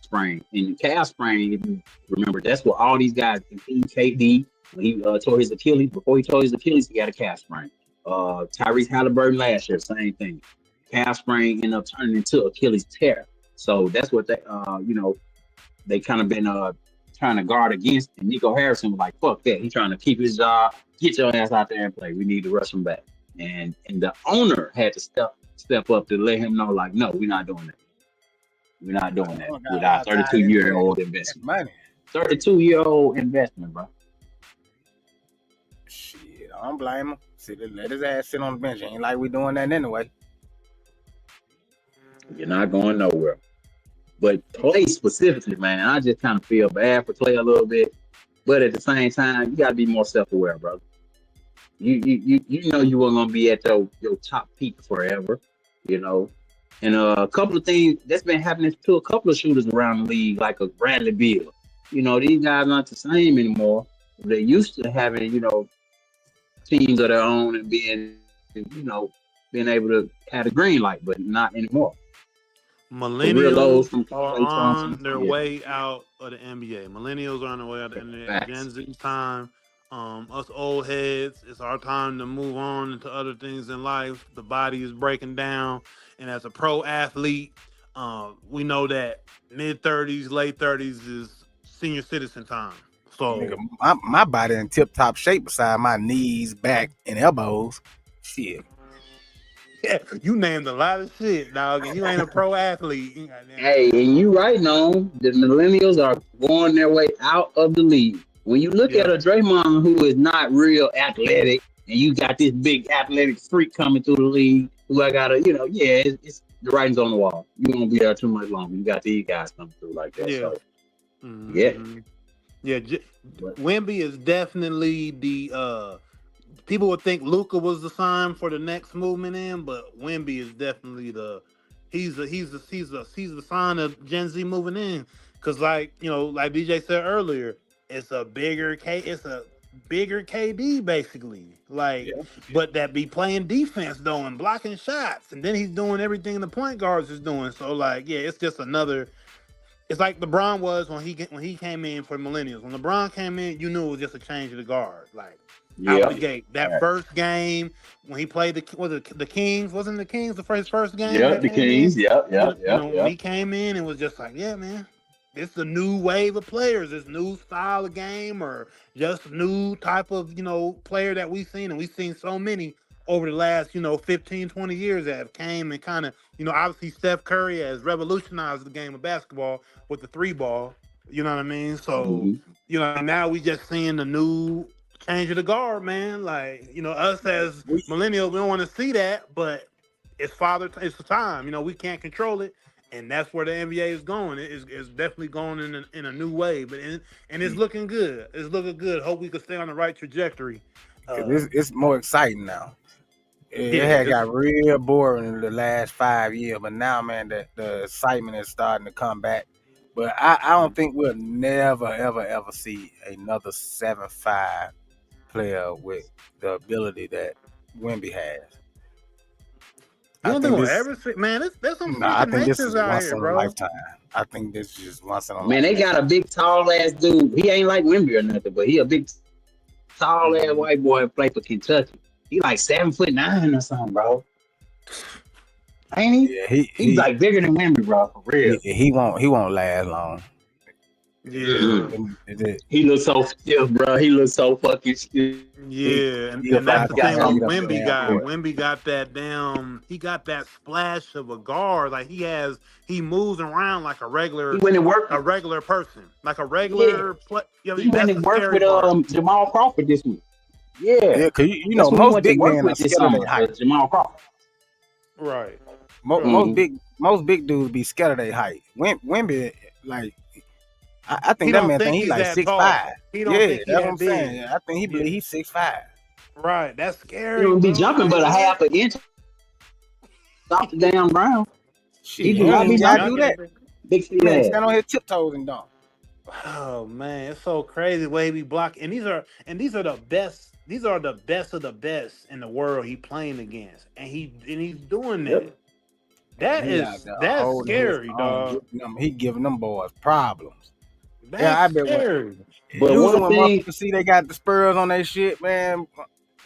sprain. And the calf sprain, if you remember, that's what all these guys, KD, when he tore his Achilles. Before he tore his Achilles, he got a calf sprain. Tyrese Halliburton last year, same thing. Calf sprain ended up turning into Achilles tear. So that's what they kind of been trying to guard against. And Nico Harrison was like, fuck that. He's trying to keep his job. Get your ass out there and play. We need to rush him back. And the owner had to step step up to let him know, like, no, we're not doing that. We're not doing that don't with got our time into that. 32-year-old That's investment. money. 32-year-old investment, bro. Shit, I don't blame him. Let his ass sit on the bench. Ain't like we doing that anyway. You're not going nowhere. But Clay specifically, man, I just kind of feel bad for Clay a little bit. But at the same time, you gotta be more self-aware, brother. You know you weren't gonna be at your top peak forever, you know. And a couple of things that's been happening to a couple of shooters around the league, like a Bradley Beal. You know, these guys aren't the same anymore. They used to having, you know, teams of their own and being, you know, being able to have a green light, but not anymore. The real lows Millennials from are Klay Thompson. on their Yeah, way out of the NBA. Millennials are on their way out of the NBA. facts. Gen Z time. Us old heads, it's our time to move on into other things in life. The body is breaking down, and as a pro athlete, we know that mid-30s, late 30s is senior citizen time. So Nigga, my body in tip top shape beside my knees, back, and elbows. Shit. yeah, you named a lot of shit, dog, and you ain't a pro athlete. You goddamn- Hey, and you right, no, the millennials are going their way out of the league. When you look at Yeah. a Draymond who is not real athletic, and you got this big athletic freak coming through the league, who I gotta, you know, yeah, it's the writing's on the wall. You won't be there too much longer. You got these guys coming through like that. Yeah. So yeah, Mhm. Yeah, but Wemby is definitely the people would think Luca was the sign for the next movement in, but Wemby is definitely he's the sign of Gen Z moving in. Cause like, you know, like DJ said earlier, it's a bigger KD basically. Like, Yeah. but that be playing defense though and blocking shots. And then he's doing everything the point guards is doing. So like, yeah, it's just another. It's like LeBron was when he came in for millennials. When LeBron came in, you knew it was just a change of the guard, like out yeah, the gate. That right. first game when he played the Kings, wasn't the Kings the first game Yeah, that the came in? Kings. Yeah, yeah, You yeah, know, when yeah. he came in, it was just like, yeah, man, it's a new wave of players, this new style of game, or just a new type of player that we've seen, and we've seen so many over the last 15, 20 years that have came and kind of obviously Steph Curry has revolutionized the game of basketball with the three ball. You know what I mean? So, Mm-hmm. now we just seeing the new change of the guard, man. Like, us as millennials, we don't want to see that, but it's the time. We can't control it, and that's where the NBA is going. It's definitely going in a new way, but it's looking good. It's looking good. Hope we can stay on the right trajectory. It's more exciting now. It Yeah, had got real boring in the last 5 years, but now, man, the excitement is starting to come back. But I don't think we'll never, ever see another 7'5" player with the ability that Wemby has. You I don't think think we'll this, ever see, man? There's some nah, I freaking think this is natures out once here, in a bro. lifetime. I think this is just once in a Man, they lifetime. got a big tall ass dude. He ain't like Wemby or nothing, but he a big tall ass white boy who play for Kentucky. He like 7'9" or something, bro. Ain't he? Yeah, He's like bigger than Wemby, bro, for real. he won't last long. Yeah. He looks so stiff, bro. He looks so fucking stiff. Yeah, He'll and that's find the somebody thing to with get up the Wemby damn got. court. Wemby got he got that splash of a guard. Like he moves around like He went and worked. a regular person, like a Yeah, regular. he went That's the and worked scary with part. Jamal Crawford this week. Yeah, Yeah, cause you that's know who he most went to big work men are with this scared of summer. their height. Jamal Crawford. Right. Mhm. Most big dudes be scared of their height. Wemby, like I think He that don't man think think he he's like that tall. 6'5". He don't Yeah, think he that's what that I'm saying. big. I think he believe Yeah. he's 6'5". Right. That's He scary, don't be bro. jumping Like but a what? half an inch off the damn ground. Shit, He he do ain't not be even gotta do jumping. that. Big feet Man, ass. stand on his tiptoes and dunk. Oh man, it's so crazy the way he block. And these are the best. These are the best of the best in the world he playing against, and he's doing that. Yep. And he out there That's holding his scary, own. dog. He giving them boys problems. Yeah, That's I bet when scary. But usually one when thing, motherfuckers see they got the Spurs on their shit, man,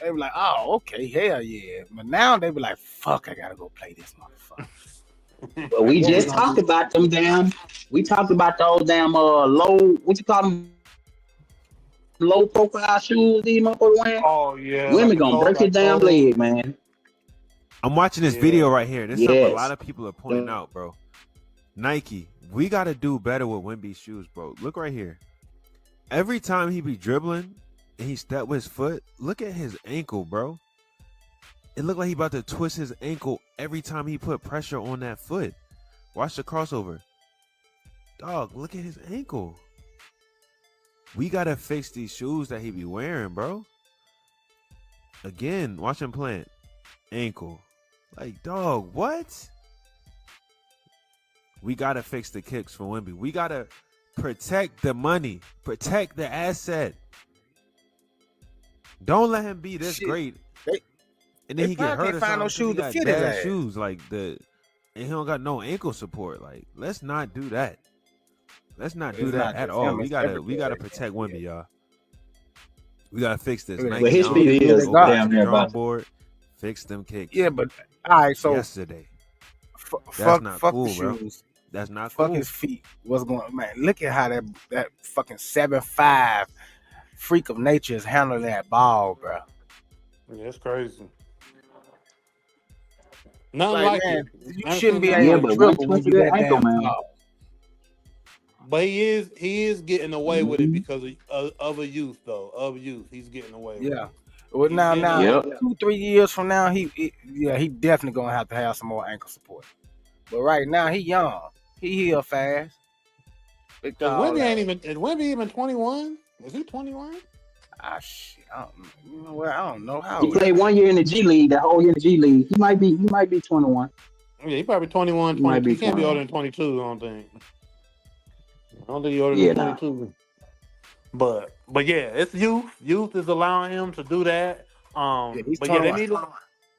they be like, oh, okay, hell yeah. But now they be like, fuck, I gotta go play this motherfucker. but Like, we what we just gonna talked do? about them damn. We talked about those damn low. What you call them? Low profile shoes these motherfuckers wearing. Oh yeah, like Women the gonna cold, break his like damn cold. leg, man. I'm watching this video right here. This is something a lot Yes. of people are pointing out, bro. Nike, we got to do better with Wemby's shoes, bro. Look right here. Every time he be dribbling and he step with his foot, look at his ankle, bro. It looked like he about to twist his ankle every time he put pressure on that foot. Watch the crossover. Dog, look at his ankle. We got to fix these shoes that he be wearing, bro. Again, watch him plant. Ankle. Like, dog, what? We got to fix the kicks for Wemby. We got to protect the money. Protect the asset. Don't let him be this great. And then he get hurt or something. No shoes he to got fit his bad ass. shoes. Like, and he don't got no ankle support. Like, let's not do that. Let's not do that at all. We gotta protect Wemby, y'all. We gotta fix this. But his speed is damn near about board. Fix them kicks. Yeah, but all right. So yesterday, fuck cool, the bro. shoes. That's not fuck cool. his feet. What's going on, man? Look at how that fucking 7'5" freak of nature is handling that ball, bro. Yeah, it's crazy. Nothing like man, it. you shouldn't be able to dribble when you that damn tall. But he is getting away with it because of a youth, though. Of youth, he's getting away with it. Well, now, 2-3 years from now, he definitely gonna have to have some more ankle support. But right now, he young. He heal fast. Is Wemby even 21? Is he 21? Shit, I don't know how. He played 1 year in the G League. That whole year in the G League. He might be 21. Yeah, he probably 21, 22. He can't be older than 22. I don't think. I don't think he's older than 22. But yeah, it's youth. Youth is allowing him to do that.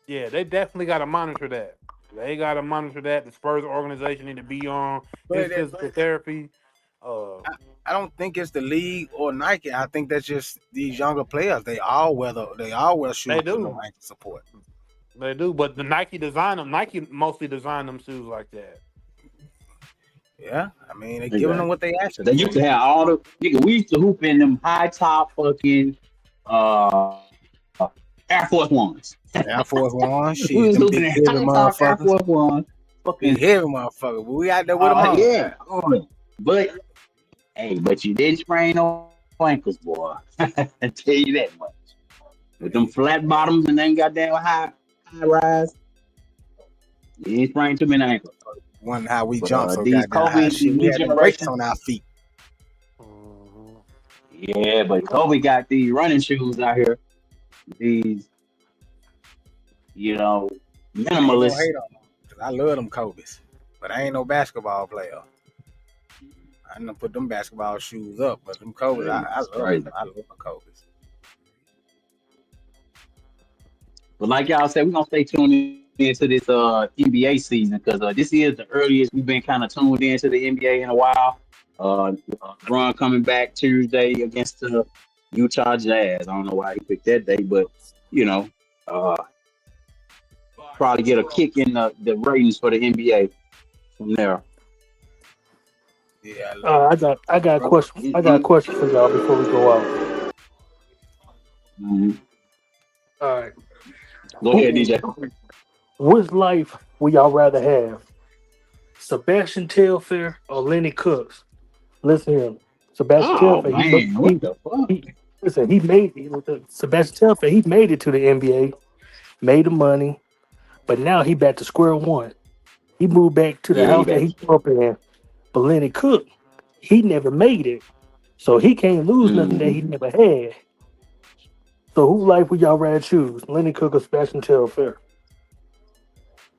They definitely got to monitor that. They got to monitor that. The Spurs organization need to be on his physical therapy. I don't think it's the league or Nike. I think that's just these younger players. They all wear shoes with no ankle support. They do, but the Nike design them. Nike mostly design them shoes like that. Yeah, I mean they giving them what they asked. They used to have all the nigga. We used to hoop in them high top fucking Air Force Ones. Air Force Ones, shit. We was hooping in high top Air Force Ones. Fucking heavy motherfucker. But we out there with them on. Yeah, but you didn't sprain no ankles, boy. I tell you that much. With them flat bottoms and then goddamn high rise, you didn't sprain too many ankles. Wonder how we jump so these goddamn shit. We had brakes on our feet. Yeah, but Kobe got these running shoes out here. These, minimalist. I love them Kobe's, but I ain't no basketball player. I done put them basketball shoes up, but them Kobe's, I love them. I love the Kobe's. But like y'all said, we're gonna stay tuned into this NBA season because this is the earliest we've been kind of tuned into the NBA in a while. Bron coming back Tuesday against the Utah Jazz. I don't know why he picked that day, but probably get a kick in the ratings for the NBA from there. Yeah, I got a question. I got a question for y'all before we go out. Mm-hmm. All right. Go ahead, DJ. Which life would y'all rather have? Sebastian Telfair or Lenny Cooks? Listen to him. Sebastian Telfair. Sebastian Telfair. He made it to the NBA, made the money, but now he back to square one. He moved back to the house that he grew up in. But Lenny Cook, he never made it, so he can't lose nothing that he never had. So who life would y'all rather choose? Lenny Cook or Sebastian Telfair?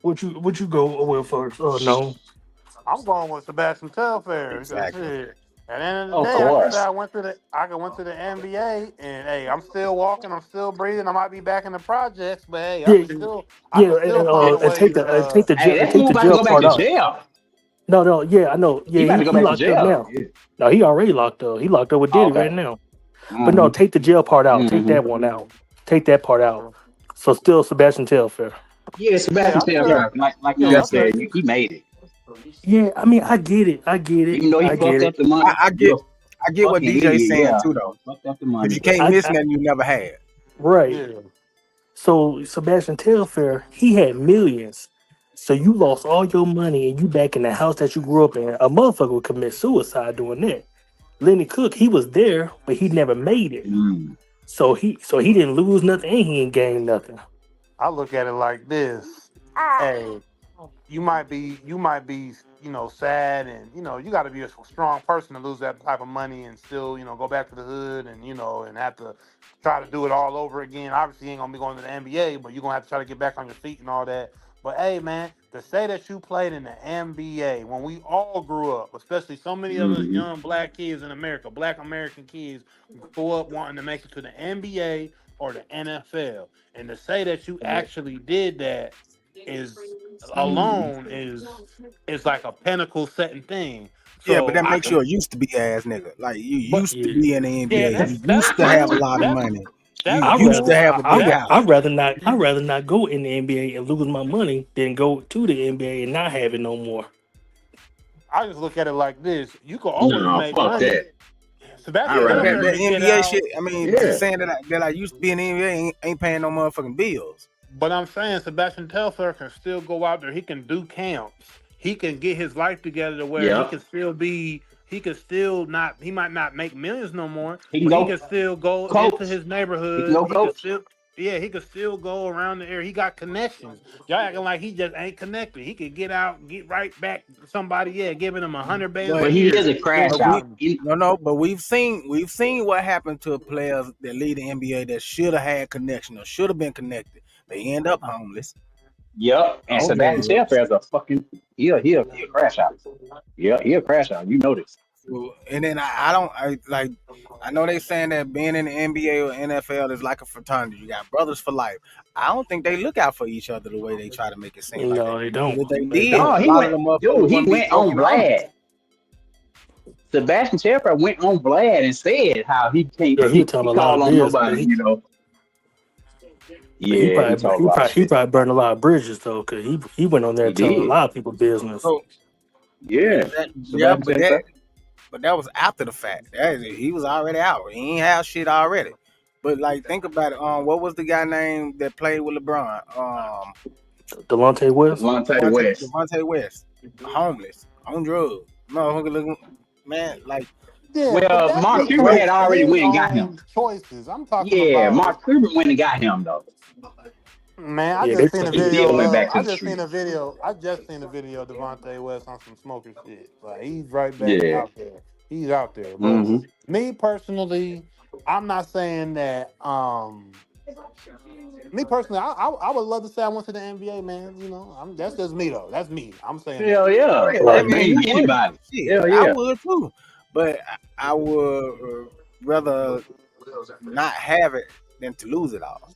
Would you go with first? No. I'm going with Sebastian Telfair. Exactly. At the end of the day, I went to the NBA, and hey, I'm still walking, I'm still breathing. I might be back in the projects, but hey, I can still take the jail part out. No, yeah, I know. Yeah, he locked up now. Yeah. No, he already locked up. He locked up with Diddy right now. But no, take the jail part out. Take that one out. Take that part out. So still Sebastian Telfair. Yeah, Sebastian Telfair. Like you said, he made it. Yeah, I mean, I get it. Even though he fucked up the money. I get what DJ's saying too, though. Because you can't miss nothing you never had. Right. Yeah. So Sebastian Telfair, he had millions. So you lost all your money and you back in the house that you grew up in. A motherfucker would commit suicide doing that. Lenny Cook, he was there, but he never made it. Mm. So he didn't lose nothing and he ain't gained nothing. I look at it like this. Hey, you might be, sad, and you got to be a strong person to lose that type of money and still, go back to the hood and and have to try to do it all over again. Obviously, you ain't gonna be going to the NBA, but you're gonna have to try to get back on your feet and all that. But hey, man, to say that you played in the NBA when we all grew up, especially so many of us Mm-hmm. young black kids in America, black American kids, grow up wanting to make it to the NBA or the NFL, and to say that you actually did that is Mm-hmm. alone is like a pinnacle setting thing. Yeah, but So that I makes you can, a used to be ass nigga. Like you but used to Yeah. be in the yeah, NBA. You that's used to have a cool. lot of money. You That's I'd used to rather cool. have a big I house. I'd rather not go in the NBA and lose my money than go to the NBA and not have it no more. I just look at it like this: you can always No, make fuck money. that. I'd Sebastian Yeah, rather that, have Telfair that it. could get NBA out. shit. I mean, Yeah. saying that I used to be in the NBA ain't paying no motherfucking bills. But I'm saying Sebastian Telfair can still go out there. He can do camps. He can get his life together to where he Yeah. can still be. He can still not. He might not make millions no more, He can but he go can still go into coach. his He can neighborhood. go He can coach. still. Yeah, he could still go around the area. He got connections. Y'all acting like he just ain't connected. He could get out, get right back to somebody. Yeah, giving him 100 bands a But But he is year. a Doing crash out. we something. no, but we've seen what happened to players that lead the NBA that should have had connection or should have been connected. They end up homeless Yep. And on Sebastian drugs. Telfair is a fucking he'll crash out. Yeah, he'll crash out. You know this. So, and then I don't I like I know they saying that being in the NBA or NFL is like a fraternity. You got brothers for life. I don't think they look out for each other the way they try to make it seem like they No, do. they Because don't. if they They did, don't. No, a he lot of went, the motherfuckers dude. He wouldn't be went on broken under. Vlad. Sebastian Telfair went on Vlad and said how he can't. Yeah, he was telling He a lot called of on biz, but nobody. You know. he Yeah, he probably told a lot of he shit. probably burned a lot of bridges though, cause he went on there He telling a did. lot of people business. So Yeah, yeah, Sebastian Telfair. but that was after the fact. He was already out. He ain't have shit already. But like, think about it. What was the guy name that played with LeBron? Delonte West. Devontae West. Devontae West, homeless, on drugs. Motherfucker looking, man, like Yeah, but Well, that's Mark what, Cuban what, had because of already his went and got him. own choices. I'm talking Yeah, about. Mark Cuban went and got him though. Man, I Yeah, they just seen a He video still went of. back to I the just seen a streets. video. I just seen a video of Devontae West on some smoker shit. Like he's right back Yeah. out there. He's out there. But Mm-hmm. me personally, I'm not saying that. Me personally, I would love to say I went to the NBA, man. That's just me though. That's me. I'm saying that. Hell yeah. yeah, I right. Fuck mean, me. you would, Anybody. shit, Hell I yeah. would too, but I would rather not have it than to lose it all.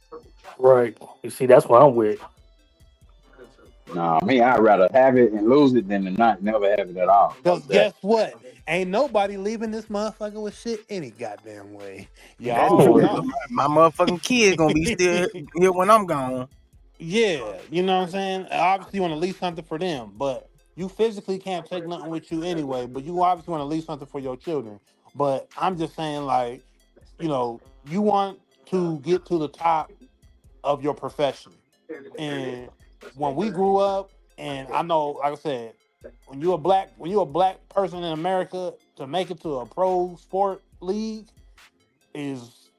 Right. You see, that's what I'm with. No, me, I'd rather have it and lose it than to not never have it at all. Cause Fuck that. guess what? Ain't nobody leaving this motherfucker with shit any goddamn way. That's Y'all, true. y'all. My motherfucking kid gonna be still here when I'm gone. Yeah, you know what I'm saying? Obviously, you want to leave something for them, but you physically can't take nothing with you anyway. But you obviously want to leave something for your children. But I'm just saying, like, you want to get to the top of your profession. And when we grew up, and I know, like I said, when you're a black person in America, to make it to a pro sport league is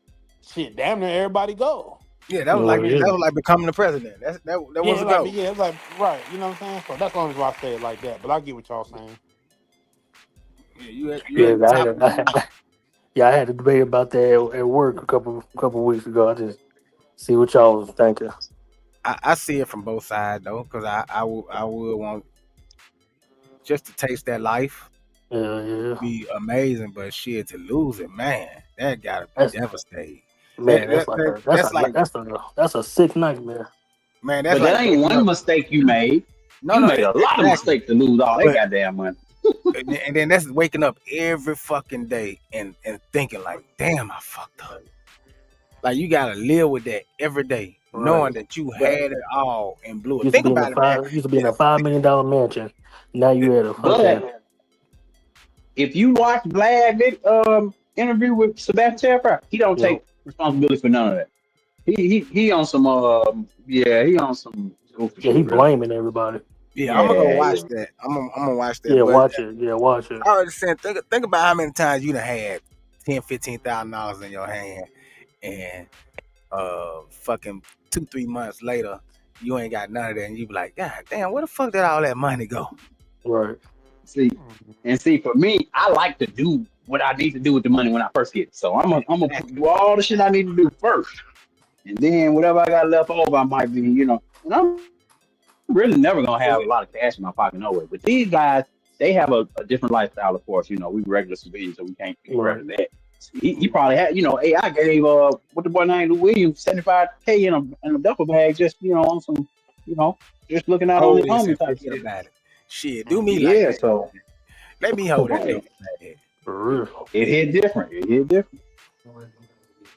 shit. Damn near everybody go. Yeah, Oh yeah. that was like becoming the president. That was Yeah, a like go. yeah, it's like right. You know what I'm saying? So that's the only reason why I say it like that. But I get what y'all saying. Yeah, you Yeah, at the top of the league. yeah, I had a debate about that at work a couple weeks ago. I just see what y'all was thinking. I see it from both sides though, because I would want just to taste that life Yeah, would yeah. be amazing, but shit to lose it, man, that gotta be That's devastating. man, That's like that's a sick nightmare. man, that's But like that ain't waking one up. mistake you made. No, You no, made a lot of exactly. mistakes to lose all that But goddamn money. and then that's waking up every fucking day and thinking like, damn, I fucked up. Like you gotta live with that every day, Right. knowing that you But had it all and blew it. Used to Think be in a about it, man. $5 million mansion. Now you at a fucking but if you watch Vlad interview with Sebastian Telfair, he don't you know take responsibility for none of that. He on some he on some goofy Yeah, he shit, really. blaming everybody. Yeah, I'm gonna go Yeah, watch yeah. that. I'm gonna watch that. Yeah, But watch it. Yeah, watch it. I was saying, think about how many times you done had $10,000-$15,000 in your hand, and fucking 2-3 months later, you ain't got none of that, and you be like, God damn, where the fuck did all that money go? Right. See, for me, I like to do what I need to do with the money when I first get it. So I'm gonna do all the shit I need to do first, and then whatever I got left over, I might be, And I'm really never gonna have a lot of cash in my pocket no way. But these guys, they have a different lifestyle, of course. We regular civilians, so we can't be forever Right. that. He probably had, hey, I gave what the boy named Lou Williams $75K in a duffel bag, just on some, just looking out on Hold his this homie and type forget shit. about it. Shit, do me like Yeah, that. so Let me hold that right. duffel bag. For real. It hit different.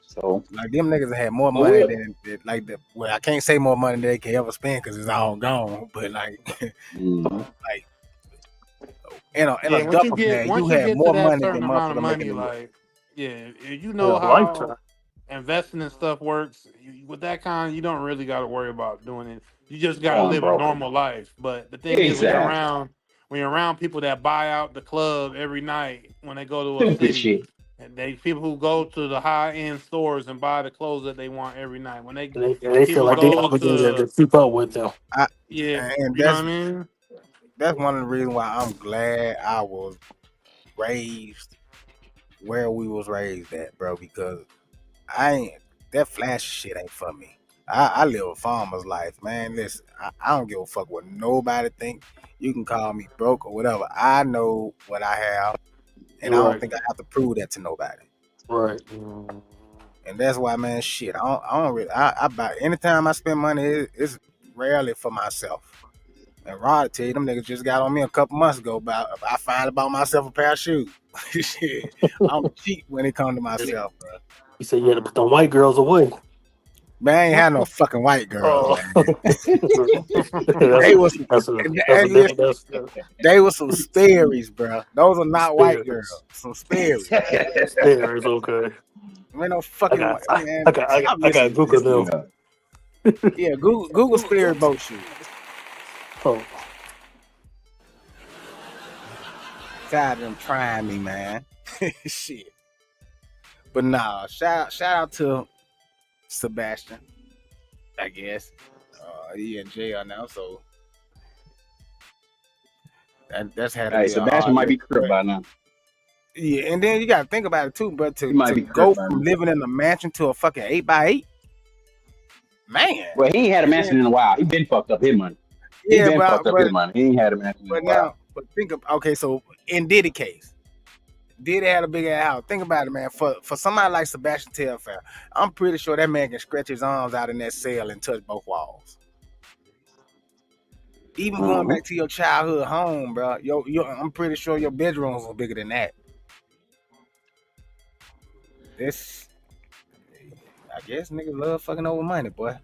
So Like them niggas had more but money we'll- well, I can't say more money than they can ever spend because it's all gone. But like, like in Yeah, a duffel bag, you once you have get to more that money certain than amount of motherfucker making money, the world. like you In know a how lifetime. investing and stuff works. With that kind, you don't really got to worry about doing it. You just got to going live a broke. normal life. But the thing is, Exactly. when you're around people that buy out the club every night when they go to a Stupid city, shit. and people who go to the high end stores and buy the clothes that they want every night. And When they feel people like they go obligated to to keep up with them. yeah, And you know what I mean. that's one of the reasons why I'm glad I was raised where we was raised at, bro. Because that flash shit ain't for me. I live a farmer's life, man. Listen, I don't give a fuck what nobody think. You can call me broke or whatever. I know what I have, and I don't Right. think I have to prove that to nobody. Right. And that's why, man, shit. I don't really. I buy anytime I spend money, it's rarely for myself. And Rod tell you, them niggas just got on me a couple months ago about I finally bought myself a pair of shoes. Shit, I'm cheap when it comes to myself, bro. He said you had to put the white girls away. Man, I ain't had no fucking white girls, Oh, man. that's They was they were some Sperry's, bro. Those are not white girls. Some Sperry's. Stairs. Okay. Man, no I fucking got white man. Stop I got listening to Google this them. nigga. Yeah, Google Sperry boat shoes. Oh, Tired of them trying me, man. Shit. But nah, shout out to Sebastian, I guess. He in jail now, so that's had to Hey, be a Sebastian hard might lick. be crip by now. Yeah, and then you gotta think about it too, bro. He might To be go crip by from now. living in a mansion to a fucking 8x8, man. Well, he ain't had a And mansion then, in a while. He been fucked up his money. yeah, He ain't had a mansion in a while. think of okay. So in Diddy case, Diddy had a big ass house. Think about it, man. For somebody like Sebastian Telfair, I'm pretty sure that man can stretch his arms out in that cell and touch both walls. Even going back to your childhood home, bro, I'm pretty sure your bedrooms were bigger than that. This, I guess, niggas love fucking over money, boy.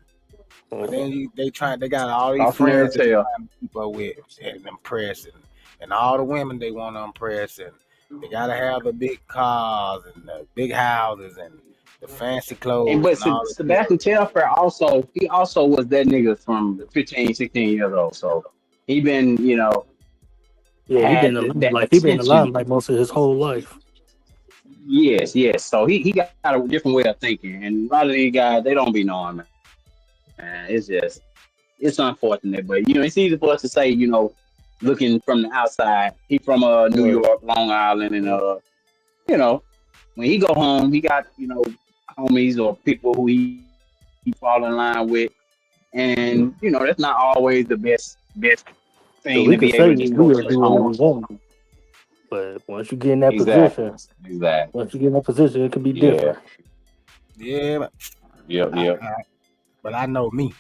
But then they got all these Cautionary friends that they tale. trying to keep up with and impress, and all the women they want to impress, and they gotta have the big cars and the big houses and the fancy And clothes but and all this Sebastian Telfair he also was that nigga from 15, 16 years old. So he been, yeah, had that he been alive attention. like most of his whole life. Yes. So he got a different way of thinking. And a lot of these guys, they don't be knowing, man. It's unfortunate. But it's easy for us to say, looking from the outside. He from New Right. York, Long Island, and when he go home, he got, homies or people who he fall in line with. And, that's not always the best So thing we to could be say able to we disclose will to his do what we homies. want, but once you get in that Exactly. position, Exactly. it can be Yeah. different. Yeah, but Yep. but I know me.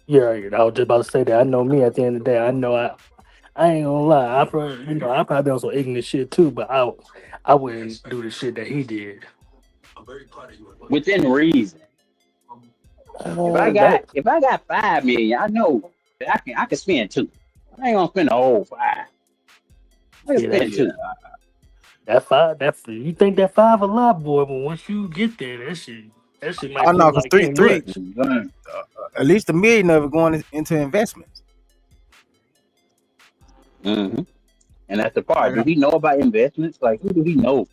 Yeah, I was just about to say that. I know me. At the end of the day, I know I ain't gonna lie. I probably on some ignorant shit too, but I wouldn't do the shit that he did. Within reason. That If I got 5 million, I know that I can spend 2. I ain't gonna spend the whole 5. I can yeah, spend 2. that five. You think that five a lot, boy? But once you get there, that shit. That shit might Oh no, feel because like three, too three, much. at least $1 million of it going into investments. Mm-hmm. And that's the part. Like, Do he know about investments? Like, who do he know?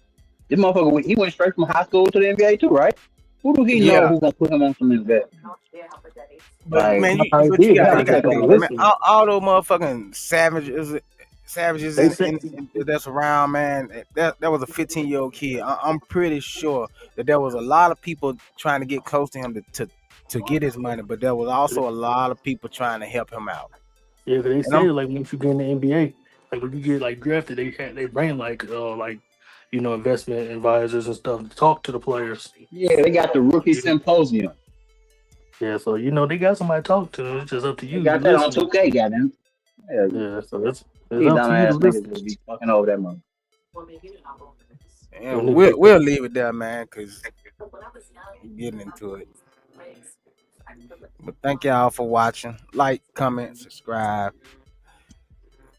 This motherfucker, he went straight from high school to the NBA too, right? Who do he know yeah, who gonna put him on some investment? but Like, man, I probably but did. They you gotta probably got got to check them on think, that. man. listening. All those motherfucking savages They said in that's around, man. That was a 15-year-old kid. I'm pretty sure that there was a lot of people trying to get close to him to get his money, but there was also a lot of people trying to help him out. yeah, 'cause they And I'm said like once you get in the NBA, like when you get like drafted, they bring like investment advisors and stuff to talk to the players. yeah, they got the rookie Yeah, symposium. yeah, so they got somebody to talk to. It's just up to They you. You got that on listening. 2K, goddamn. Yeah, Yeah, so it's these up to you to dumbass listen. niggas will be fucking over that money. and Them niggas be we'll leave it there, man, because we're getting into it. But thank y'all for watching. Like, comment, subscribe,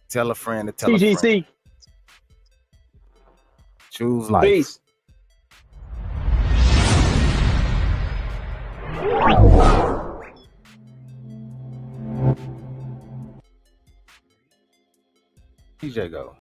tell a friend to tell a friend. TGC, Choose life. peace. TJ go.